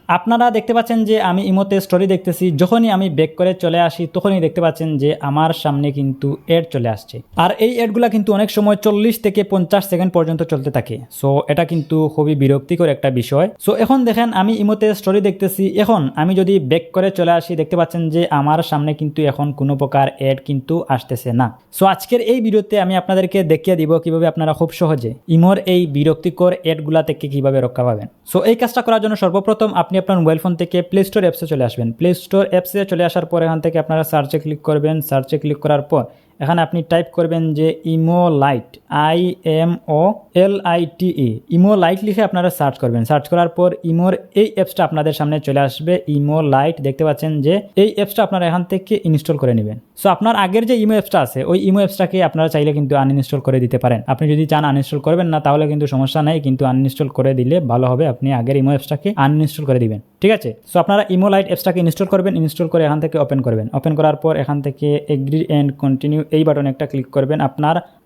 আপনারা দেখতে পাচ্ছেন যে আমি ইমোতে স্টোরি দেখতেছি, যখনই আমি ব্যাক করে চলে আসি তখনই দেখতে পাচ্ছেন যে আমার সামনে কিন্তু অ্যাড চলে আসছে। আর এই অ্যাডগুলা কিন্তু অনেক সময় 40 থেকে 50 সেকেন্ড পর্যন্ত চলতে থাকে। সো এটা কিন্তু খুবই বিরক্তিকর একটা বিষয়। সো এখন দেখেন আমি ইমোতে স্টোরি দেখতেছি, এখন আমি যদি ব্যাক করে চলে আসি দেখতে পাচ্ছেন যে আমার সামনে কিন্তু এখন কোনো প্রকার অ্যাড কিন্তু আসতেছে না। সো আজকের এই ভিডিওতে আমি আপনাদেরকে দেখিয়ে দিব কিভাবে আপনারা খুব সহজে ইমোর এই বিরক্তিকর অ্যাডগুলা থেকে কিভাবে রক্ষা পাবেন। সো এই কাজটা করার জন্য সর্বপ্রথম আপনি আপনার মোবাইল ফোন থেকে প্লে স্টোর অ্যাপসে চলে আসবেন। প্লে স্টোর অ্যাপসে চলে আসার পর এখান থেকে আপনারা সার্চে ক্লিক করবেন। সার্চে ক্লিক করার পর এখানে আপনি টাইপ করবেন যে imo light, IMOLITE, imo light লিখে আপনারা সার্চ করবেন। সার্চ করার পর ইমোর এই অ্যাপসটা আপনাদের সামনে চলে আসবে, ইমো লাইট। দেখতে পাচ্ছেন যে এই অ্যাপসটা আপনারা এখান থেকে ইনস্টল করে নেবেন। সো আপনার আগের যে ইমো অ্যাপসটা আছে ওই ইমো অ্যাপসটাকে আপনারা চাইলে কিন্তু আনইনস্টল করে দিতে পারেন। আপনি যদি চান আনইনস্টল করবেন না তাহলে কিন্তু সমস্যা নাই, কিন্তু আনইনস্টল করে দিলে ভালো হবে। আপনি আগের ইমো অ্যাপসটাকে আনইনস্টল করে দিবেন, ঠিক আছে। সো আপনারা ইমো লাইট অ্যাপসটাকে ইনস্টল করবেন। ইনস্টল করে এখান থেকে ওপেন করবেন। ওপেন করার পর এখান থেকে এগ্রি এন্ড কন্টিনিউ এই বাটনে একটা ক্লিক করবেন।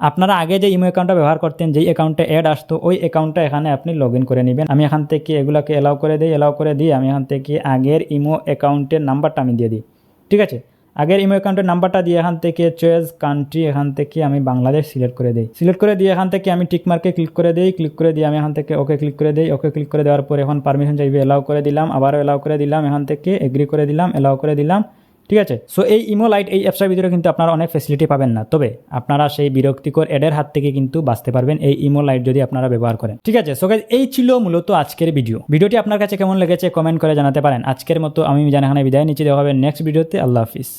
আপনারা আগে যে ইমো অ্যাকাউন্টটা ব্যবহার করতেন, যেই অ্যাকাউন্টে অ্যাড আসতো ওই অ্যাকাউন্টটা এখানে আপনি লগ ইন করে নেবেন। আমি এখান থেকে এগুলাকে এলাও করে দিই। এলাও করে দিয়ে আমি এখান থেকে আগের ইমো অ্যাকাউন্টের নাম্বারটা আমি দিয়ে দিই, ঠিক আছে। আগের ইমো অ্যাকাউন্টের নাম্বারটা দিয়ে এখান থেকে চয়েস কান্ট্রি, এখান থেকে আমি বাংলাদেশ সিলেক্ট করে দিই। সিলেক্ট করে দিয়ে এখান থেকে আমি টিক মার্কে ক্লিক করে দিই। ক্লিক করে দিয়ে আমি এখান থেকে ওকে ক্লিক করে দিই। ওকে ক্লিক করে দেওয়ার পর এখন পারমিশন চাইবে, এলাও করে দিলাম। আবারও এলাও করে দিলাম। এখান থেকে এগ্রি করে দিলাম, এলাও করে দিলাম, ঠিক আছে। সো এই ইমো লাইট এই অ্যাপসটার ভিতরে কিন্তু আপনারা অনেক ফ্যাসিলিটি পাবেন না, তবে আপনারা সেই বিরক্তিকর অ্যাডের হাত থেকে কিন্তু বাঁচতে পারবেন এই ইমো লাইট যদি আপনারা ব্যবহার করেন, ঠিক আছে। সো গাইস এই ছিল মূলত আজকের ভিডিওটি আপনার কাছে কেমন লেগেছে কমেন্ট করে জানাতে পারেন। আজকের মতো আমি জানাখানে বিদায় নিচ্ছি, দেখা হবে নেক্সট ভিডিওতে। আল্লাহ হাফিজ।